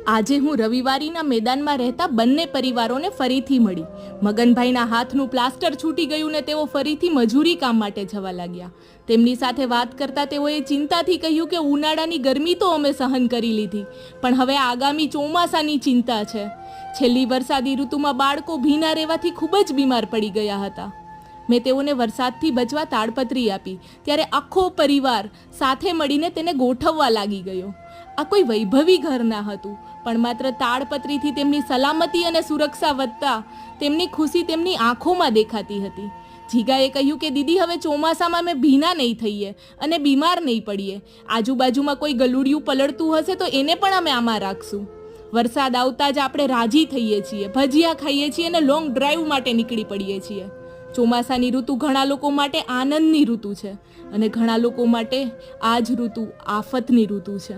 આજે હું રવિવારીના મેદાનમાં રહેતા બંને પરિવારોને ફરીથી મળી. મગનભાઈના હાથનું પ્લાસ્ટર છૂટી ગયું ને તેઓ ફરીથી મજૂરી કામ માટે જવા લાગ્યા. તેમની સાથે વાત કરતા તેઓએ ચિંતાથી કહ્યું કે ઉનાળાની ગરમી તો અમે સહન કરી લીધી, પણ હવે આગામી ચોમાસાની ચિંતા છે. છેલ્લી વરસાદી ઋતુમાં બાળકો ભીના રહેવાથી ખૂબ જ બીમાર પડી ગયા હતા. મેં તેઓને વરસાદથી બચવા તાડપત્રી આપી ત્યારે આખો પરિવાર સાથે મળીને તેને ગોઠવવા લાગી ગયો. આ કોઈ વૈભવી ઘર ના હતું, પણ માત્ર તાડપત્રીથી તેમની સલામતી અને સુરક્ષા વધતા તેમની ખુશી તેમની આંખોમાં દેખાતી હતી. જીગાએ કહ્યું કે દીદી, હવે ચોમાસામાં અમે ભીના નહીં થઈએ અને બીમાર નહીં પડીએ. આજુબાજુમાં કોઈ ગલુડિયું પલળતું હશે તો એને પણ અમે આમાં રાખશું. વરસાદ આવતા જ આપણે રાજી થઈએ છીએ, ભજીયા ખાઈએ છીએ અને લોંગ ડ્રાઈવ માટે નીકળી પડીએ છીએ. ચોમાસાની ઋતુ ઘણા લોકો માટે આનંદની ઋતુ છે અને ઘણા લોકો માટે આ જ ઋતુ આફતની ઋતુ છે.